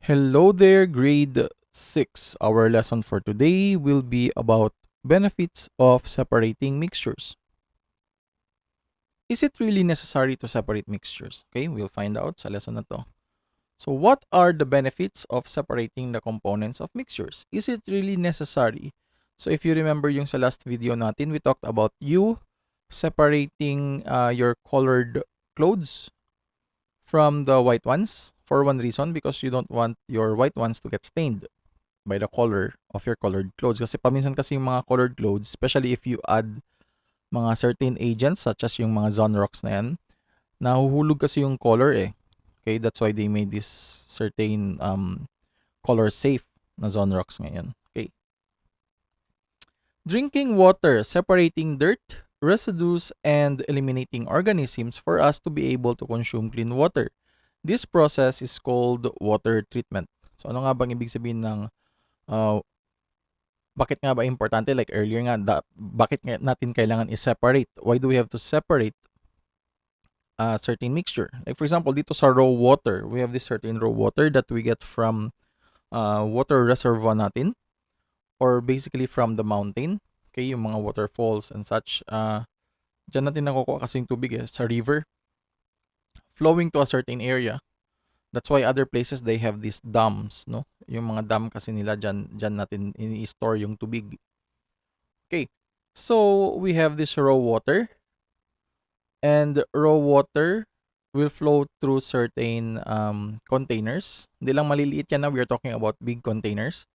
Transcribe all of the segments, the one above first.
Hello there, grade 6. Our lesson for today will be about benefits of separating mixtures. Is it really necessary to separate mixtures? Okay, we'll find out sa lesson na to. So what are the benefits of separating the components of mixtures? Is it really necessary? So if you remember yung sa last video natin, we talked about you separating your colored clothes from the white ones for one reason, because you don't want your white ones to get stained by the color of your colored clothes. Kasi paminsan kasi yung mga colored clothes, especially if you add mga certain agents such as yung mga Zonrox na yan, nahuhulog kasi yung color eh. Okay, that's why they made this certain color safe na Zonrox ngayon. Okay. Drinking water, separating dirt, residues, and eliminating organisms for us to be able to consume clean water. This process is called water treatment. So ano nga bang ibig sabihin ng bakit nga ba importante? Like earlier nga, bakit nga natin kailangan i-separate? Why do we have to separate a certain mixture? Like for example, dito sa raw water, we have this certain raw water that we get from water reservoir natin, or basically from the mountain. Okay, yung mga waterfalls and such. Diyan natin nakukuha kasi yung tubig sa river, flowing to a certain area. That's why other places they have these dams, no? Yung mga dam kasi nila dyan natin ini-store yung tubig. Okay. So, we have this raw water, and raw water will flow through certain containers. Hindi lang maliliit yan na, we're talking about big containers.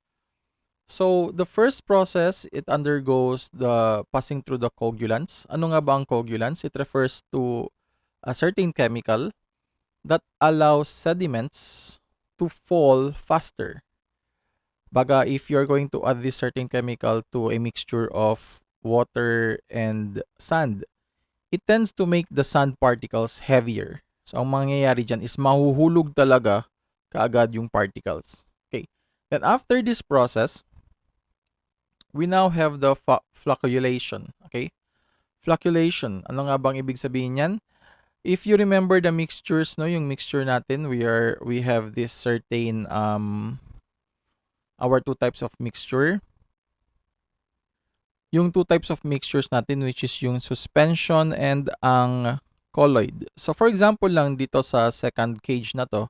So, the first process, it undergoes the passing through the coagulants. Ano nga ba ang coagulants? It refers to a certain chemical that allows sediments to fall faster. Baga, if you're going to add this certain chemical to a mixture of water and sand, it tends to make the sand particles heavier. So, ang mangyayari dyan is mahuhulog talaga kaagad yung particles. Okay. Then, after this process, we now have the flocculation. Okay? Flocculation. Ano nga bang ibig sabihin yan? If you remember the mixtures, no, yung mixture natin, we have this certain our two types of mixture. Yung two types of mixtures natin, which is yung suspension and ang colloid. So for example lang dito sa second cage na to,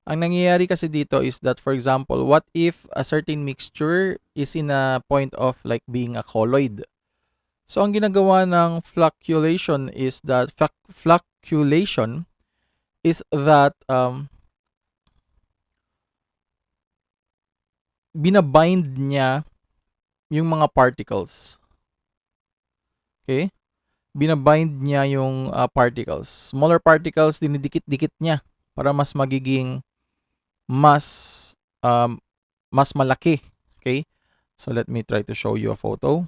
ang nangyayari kasi dito is that, for example, what if a certain mixture is in a point of like being a colloid? So ang ginagawa ng flocculation is that binabind niya yung mga particles. Okay? Binabind niya yung particles. Smaller particles, dinidikit-dikit niya para mas magiging mas malaki. Okay? So let me try to show you a photo.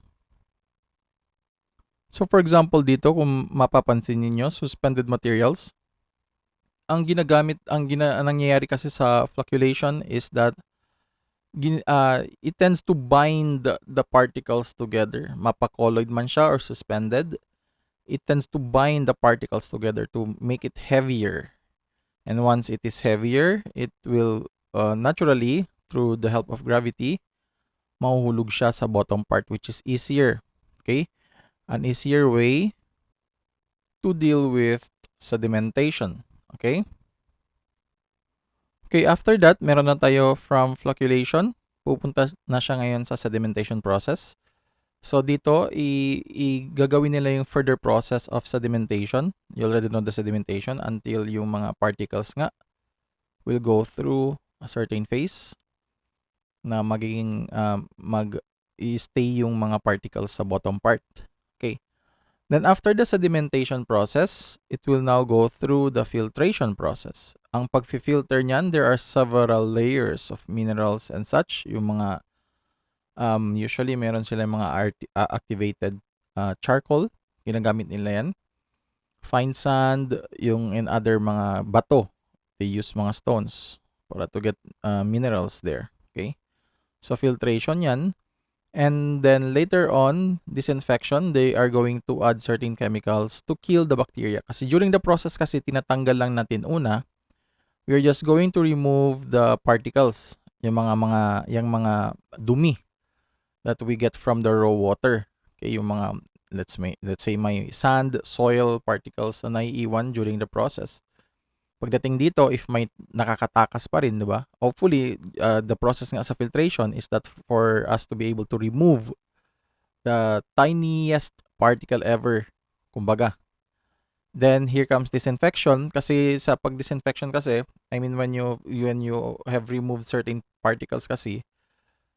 So for example dito, kung mapapansin niyo, suspended materials, ang nangyayari kasi sa flocculation is that it tends to bind the particles together. Mapa-colloid man siya or suspended, it tends to bind the particles together to make it heavier. And once it is heavier, it will naturally, through the help of gravity, mahuhulog siya sa bottom part, which is easier. Okay? An easier way to deal with sedimentation. Okay? Okay, after that, meron na tayo from flocculation. Pupunta na siya ngayon sa sedimentation process. So dito, gagawin nila yung further process of sedimentation. You already know the sedimentation until yung mga particles nga will go through a certain phase na magiging mag-stay yung mga particles sa bottom part. Okay. Then after the sedimentation process, it will now go through the filtration process. Ang pag-filter niyan, there are several layers of minerals and such. Yung mga usually meron sila mga activated charcoal, ginagamit nila yan. Fine sand, yung in other mga bato, they use mga stones para to get minerals there. Okay? So filtration yan. And then later on, disinfection, they are going to add certain chemicals to kill the bacteria. Kasi during the process kasi, tinatanggal lang natin una we're just going to remove the particles, yung mga dumi that we get from the raw water. Okay, yung mga let's say may sand, soil particles na naiiwan during the process. Pagdating dito, if may nakakatakas pa rin, di ba? Hopefully, the process nga sa filtration is that for us to be able to remove the tiniest particle ever, kumbaga. Then here comes disinfection kasi sa pag-disinfection kasi, I mean when you have removed certain particles kasi,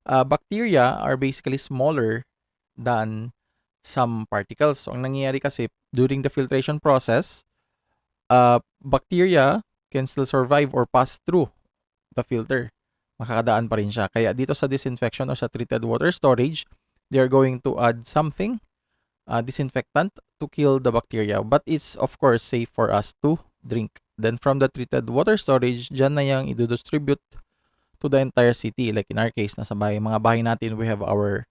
bacteria are basically smaller than some particles. So ang nangyayari kasi during the filtration process, bacteria can still survive or pass through the filter. Makakadaan pa rin siya. Kaya dito sa disinfection or sa treated water storage, they are going to add something, disinfectant, to kill the bacteria. But it's of course safe for us to drink. Then from the treated water storage, dyan na yung i-distribute to the entire city. Like in our case, nasa mga bahay natin, we have our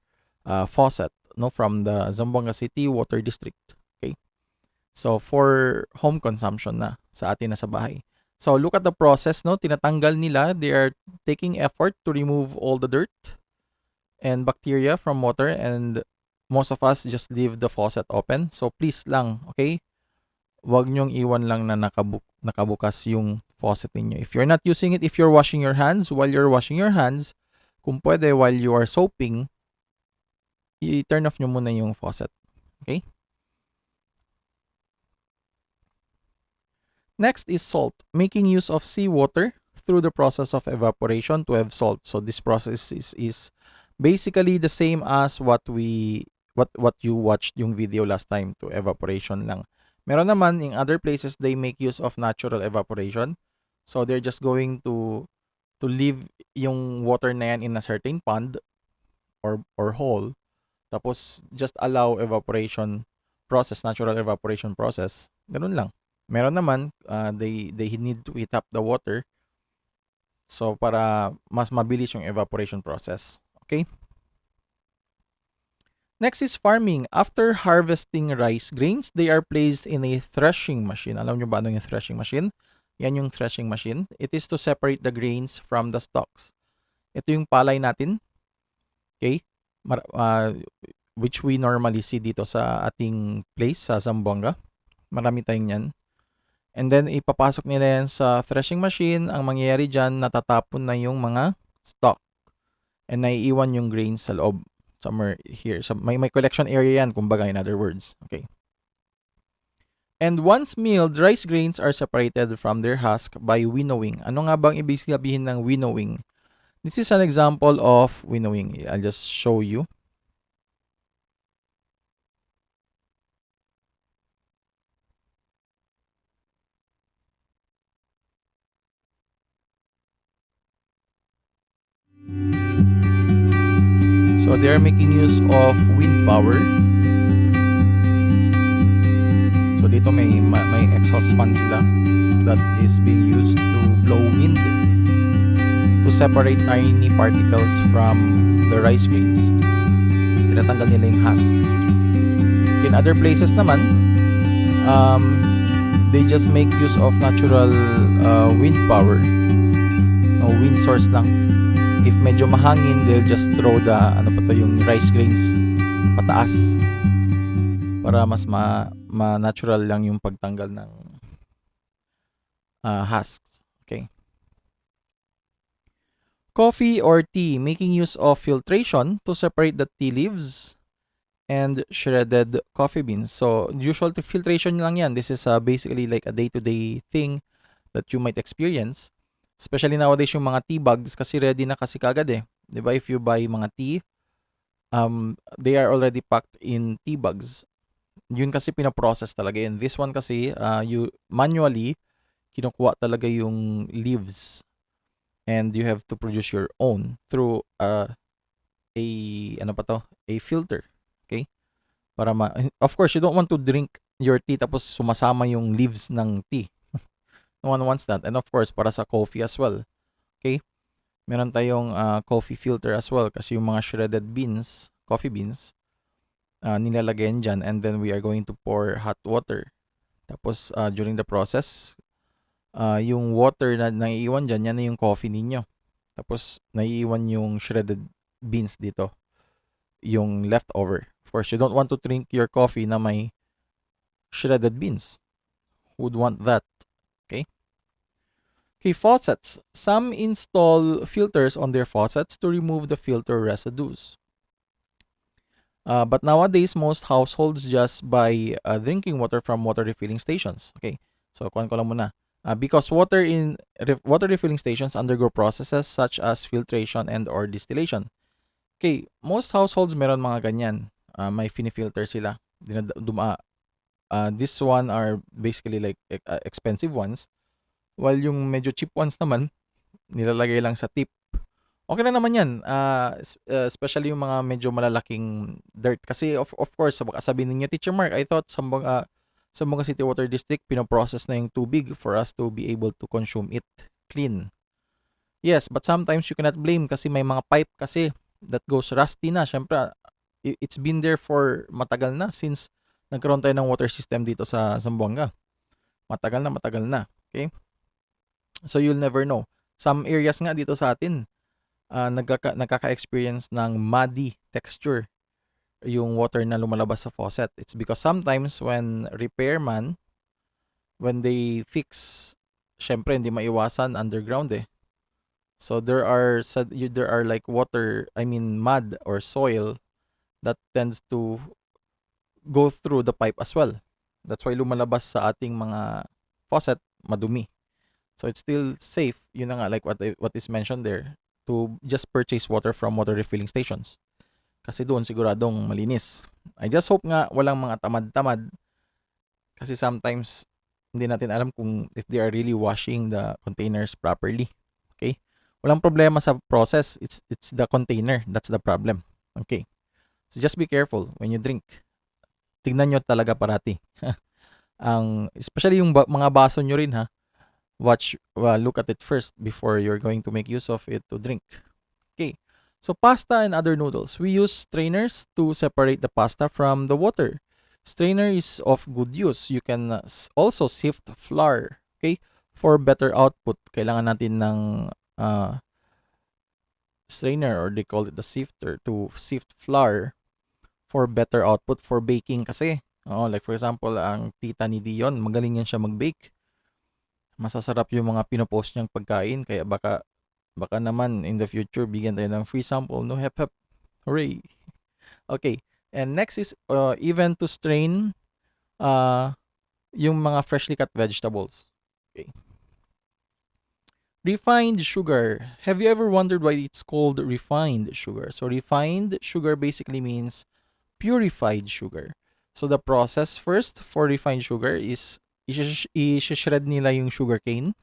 faucet, no, from the Zamboanga City Water District. Okay? So for home consumption na sa atin na sa bahay. So look at the process, no? Tinatanggal nila, they are taking effort to remove all the dirt and bacteria from water, and most of us just leave the faucet open. So please lang, okay? Wag nyong iwan lang na nakabukas yung faucet ninyo. If you're not using it, if you're washing your hands, while you're washing your hands, kung pwede while you are soaping, i-turn off nyo muna yung faucet. Okay? Next is salt. Making use of seawater through the process of evaporation to have salt. So this process is basically the same as what you watched yung video last time, to evaporation lang. Meron naman in other places they make use of natural evaporation. So they're just going to leave yung water na yan in a certain pond or hole. Tapos just allow evaporation process, natural evaporation process. Ganun lang. Meron naman, they need to heat up the water so para mas mabilis yung evaporation process. Okay? Next is farming. After harvesting rice grains, they are placed in a threshing machine. Alam nyo ba ano yung threshing machine? Yan yung threshing machine. It is to separate the grains from the stalks. Ito yung palay natin. Okay? Which we normally see dito sa ating place sa Zamboanga. Marami tayong yan. And then, ipapasok nila yan sa threshing machine. Ang mangyayari dyan, natatapon na yung mga stalk. And naiiwan yung grains sa loob. Somewhere here. So, may collection area yan, kumbaga, in other words. Okay. And once milled, rice grains are separated from their husk by winnowing. Ano nga bang ibig sabihin ng winnowing? This is an example of winnowing. I'll just show you. So they are making use of wind power. So dito may exhaust fan sila that is being used to blow wind to separate tiny particles from the rice grains. Tinatanggal nila yung husk. In other places naman, they just make use of natural wind power. No, wind source lang. If medyo mahangin, they'll just throw yung rice grains pataas para mas natural lang yung pagtanggal ng husks. Okay. Coffee or tea, making use of filtration to separate the tea leaves and shredded coffee beans. So, usual filtration lang yan. This is basically like a day-to-day thing that you might experience. Especially nowadays yung mga tea bags kasi ready na kasi kagad eh. 'Di ba? If you buy mga tea, they are already packed in tea bags. Yun kasi pinaprocess talaga yun. This one kasi, you manually kinukuha talaga yung leaves and you have to produce your own through a filter. Okay? Para of course, you don't want to drink your tea tapos sumasama yung leaves ng tea. No one wants that. And of course, para sa coffee as well. Okay? Meron tayong coffee filter as well kasi yung mga shredded beans, coffee beans, nilalagyan dyan, and then we are going to pour hot water. Tapos, during the process, yung water na naiiwan dyan, yan na yung coffee ninyo. Tapos, naiiwan yung shredded beans dito. Yung leftover. Of course, you don't want to drink your coffee na may shredded beans. Who would want that? Okay? Okay, faucets. Some install filters on their faucets to remove the filter residues. But nowadays, most households just buy drinking water from water refilling stations. Okay, so kuhan ko lang muna. Because water refilling stations undergo processes such as filtration and or distillation. Okay, most households meron mga ganyan. May filter sila. This one are basically like expensive ones. While yung medyo cheap ones naman, nilalagay lang sa tip. Okay na naman yan. Especially yung mga medyo malalaking dirt. Kasi of course, baka sabihin ninyo, Teacher Mark, I thought Zamboanga City Water District, pinoprocess na yung tubig for us to be able to consume it clean. Yes, but sometimes you cannot blame kasi may mga pipe kasi that goes rusty na. Siyempre, it's been there for matagal na since nagkaroon tayo ng water system dito sa Zamboanga. Matagal na. Okay? So, you'll never know. Some areas nga dito sa atin, nagkaka-experience ng muddy texture yung water na lumalabas sa faucet. It's because sometimes when they fix, syempre hindi maiwasan underground eh. So there are like mud or soil that tends to go through the pipe as well. That's why lumalabas sa ating mga faucet madumi. So it's still safe, yun na nga, like what is mentioned there, to just purchase water from water refilling stations. Kasi doon siguradong malinis. I just hope nga walang mga tamad-tamad. Kasi sometimes hindi natin alam kung if they are really washing the containers properly. Okay? Walang problema sa process. It's the container. That's the problem. Okay? So just be careful when you drink. Tignan nyo talaga parati. Especially yung mga baso nyo rin ha. Look at it first before you're going to make use of it to drink. Okay. So pasta and other noodles. We use strainers to separate the pasta from the water. Strainer is of good use. You can also sift flour, okay, for better output. Kailangan natin ng strainer, or they call it the sifter, to sift flour for better output for baking kasi. Like for example, ang tita ni Dion, magaling yan siya mag-bake. Masasarap yung mga pinopost niyang pagkain, kaya baka naman in the future bigyan tayo ng free sample. No, hep. Hooray. Okay. And next is even to strain yung mga freshly cut vegetables. Okay. Refined sugar. Have you ever wondered why it's called refined sugar? So refined sugar basically means purified sugar. So the process first for refined sugar is i-shred nila yung sugarcane.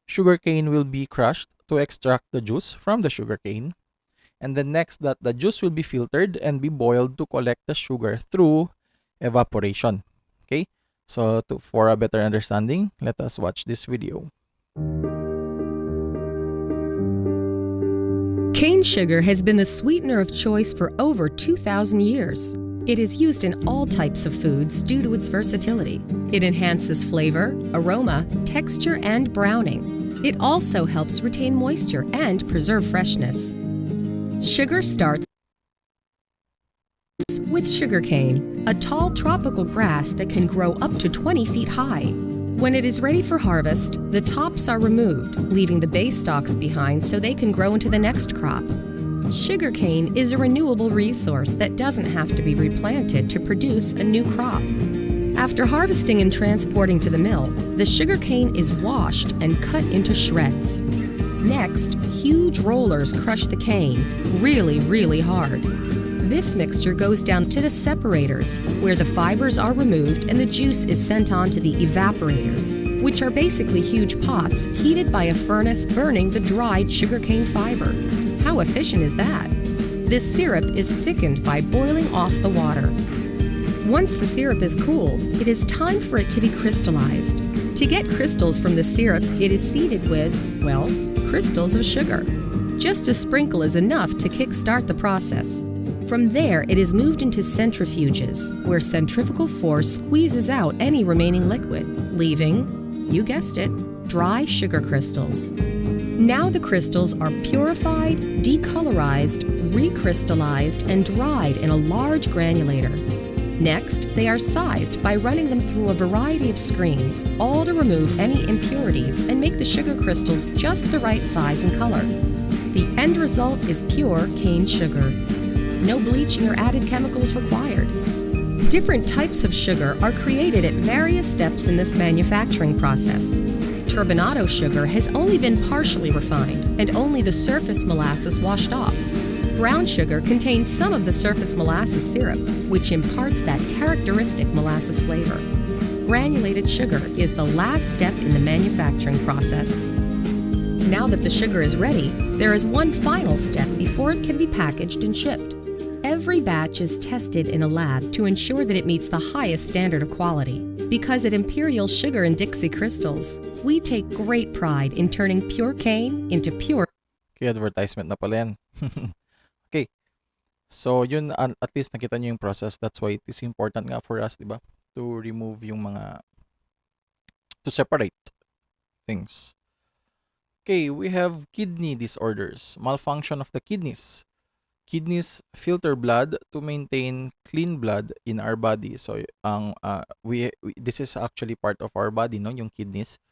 Sugarcane will be crushed to extract the juice from the sugarcane. And then next, that the juice will be filtered and be boiled to collect the sugar through evaporation. Okay? So for a better understanding, let us watch this video. Cane sugar has been the sweetener of choice for over 2,000 years. It is used in all types of foods due to its versatility. It enhances flavor, aroma, texture, and browning. It also helps retain moisture and preserve freshness. Sugar starts with sugarcane, a tall tropical grass that can grow up to 20 feet high. When it is ready for harvest, the tops are removed, leaving the base stalks behind so they can grow into the next crop. Sugarcane is a renewable resource that doesn't have to be replanted to produce a new crop. After harvesting and transporting to the mill, the sugarcane is washed and cut into shreds. Next, huge rollers crush the cane really hard. This mixture goes down to the separators, where the fibers are removed and the juice is sent on to the evaporators, which are basically huge pots heated by a furnace burning the dried sugarcane fiber. How efficient is that? This syrup is thickened by boiling off the water. Once the syrup is cool, it is time for it to be crystallized. To get crystals from the syrup, it is seeded with, well, crystals of sugar. Just a sprinkle is enough to kickstart the process. From there, it is moved into centrifuges, where centrifugal force squeezes out any remaining liquid, leaving, you guessed it, dry sugar crystals. Now the crystals are purified, decolorized, recrystallized, and dried in a large granulator. Next, they are sized by running them through a variety of screens, all to remove any impurities and make the sugar crystals just the right size and color. The end result is pure cane sugar. No bleaching or added chemicals required. Different types of sugar are created at various steps in this manufacturing process. Turbinado sugar has only been partially refined and only the surface molasses washed off. Brown sugar contains some of the surface molasses syrup, which imparts that characteristic molasses flavor. Granulated sugar is the last step in the manufacturing process. Now that the sugar is ready, there is one final step before it can be packaged and shipped. Every batch is tested in a lab to ensure that it meets the highest standard of quality. Because at Imperial Sugar and Dixie Crystals, we take great pride in turning pure cane into pure. Okay, advertisement na pala yan. Okay. So, yun, at least nakita nyo yung process. That's why it is important nga for us, di ba? To remove yung to separate things. Okay, we have kidney disorders. Malfunction of the kidneys. Kidneys filter blood to maintain clean blood in our body. So, this is actually part of our body, no? Yung kidneys.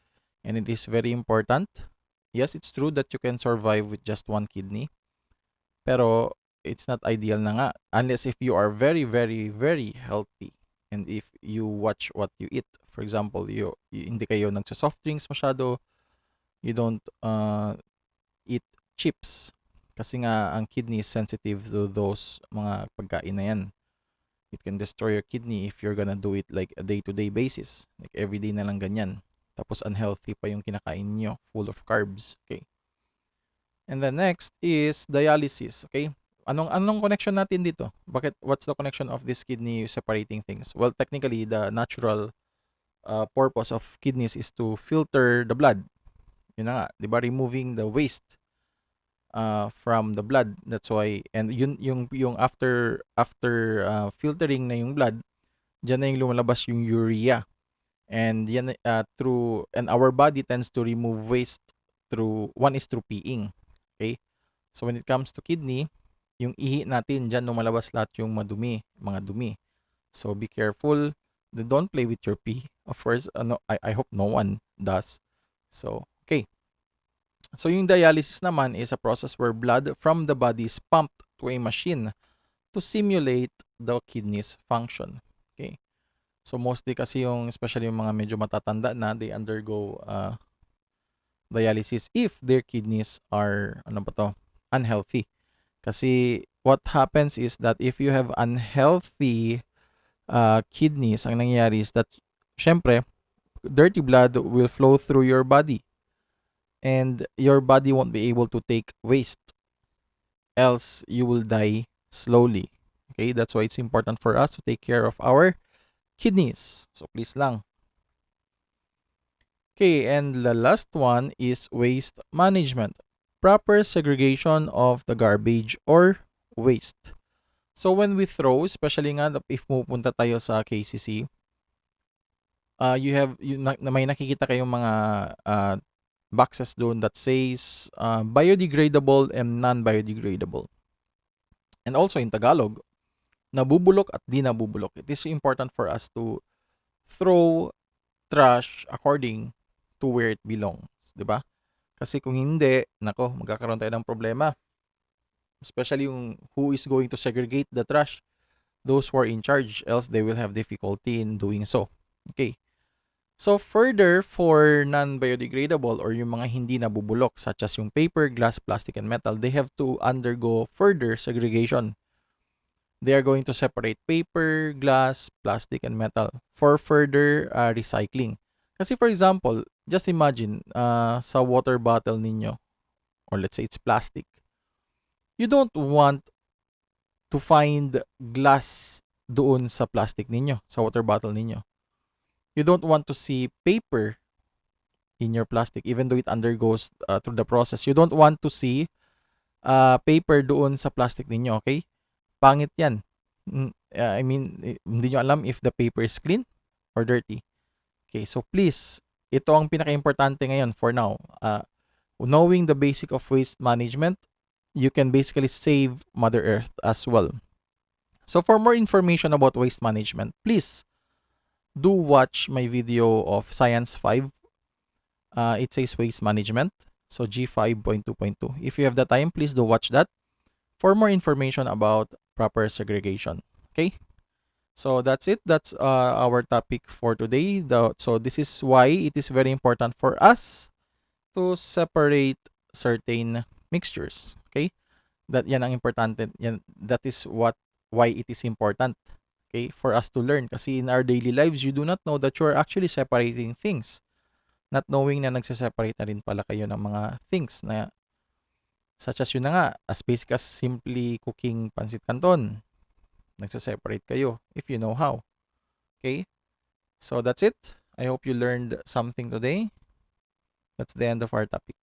And it is very important. Yes, it's true that you can survive with just one kidney. Pero, it's not ideal na nga. Unless if you are very, very, very healthy. And if you watch what you eat. For example, hindi kayo nagsa-soft drinks masyado. You don't eat chips. Kasi nga, ang kidney is sensitive to those mga pagkain na yan. It can destroy your kidney if you're gonna do it like a day-to-day basis. Like everyday na lang ganyan. Tapos unhealthy pa yung kinakain nyo, full of carbs. Okay. And then next is dialysis. Okay. Anong connection natin dito? What's the connection of this kidney separating things? Well, technically, the natural purpose of kidneys is to filter the blood. Yun na nga, di ba? Removing the waste from the blood. That's why, and yung after filtering na yung blood, diyan na yung lumalabas yung urea. And yan and our body tends to remove waste through peeing. Okay? So when it comes to kidney, yung ihi natin diyan lumalabas lahat yung mga dumi. So be careful. Don't play with your pee. Of course, I hope no one does. So, okay. So yung dialysis naman is a process where blood from the body is pumped to a machine to simulate the kidney's function. Okay. So mostly kasi especially yung mga medyo matatanda na, they undergo dialysis if their kidneys are unhealthy. Kasi what happens is that if you have unhealthy kidneys, ang nangyayari is that syempre dirty blood will flow through your body. And your body won't be able to take waste. Else, you will die slowly. Okay, that's why it's important for us to take care of our kidneys. So, please lang. Okay, and the last one is waste management. Proper segregation of the garbage or waste. So, when we throw, especially nga if pupunta tayo sa KCC, may nakikita kayong mga boxes doon that says biodegradable and non-biodegradable. And also in Tagalog, nabubulok at di nabubulok. It is important for us to throw trash according to where it belongs. Diba? Kasi kung hindi, magkakaroon tayo ng problema. Especially yung who is going to segregate the trash. Those who are in charge, else they will have difficulty in doing so. Okay. So further, for non-biodegradable or yung mga hindi nabubulok such as yung paper, glass, plastic, and metal, they have to undergo further segregation. They are going to separate paper, glass, plastic, and metal for further recycling. Kasi for example, just imagine sa water bottle ninyo, or let's say it's plastic, you don't want to find glass doon sa plastic ninyo, sa water bottle ninyo. You don't want to see paper in your plastic even though it undergoes through the process. You don't want to see paper doon sa plastic ninyo, okay? Pangit yan. I mean, hindi nyo alam if the paper is clean or dirty. Okay, so please, ito ang pinaka-importante ngayon for now. Knowing the basic of waste management, you can basically save Mother Earth as well. So for more information about waste management, please do watch my video of Science 5. It says waste management. So G5.2.2. If you have the time, please do watch that for more information about proper segregation. Okay? So that's it. That's our topic for today. So this is why it is very important for us to separate certain mixtures. Okay? Yan ang importante. That is why it is important. Okay? For us to learn. Kasi in our daily lives, you do not know that you are actually separating things. Not knowing na nagse-separate na rin pala kayo ng mga things na such as yun na nga, as basic as simply cooking pancit canton. Nagse-separate kayo if you know how. Okay? So that's it. I hope you learned something today. That's the end of our topic.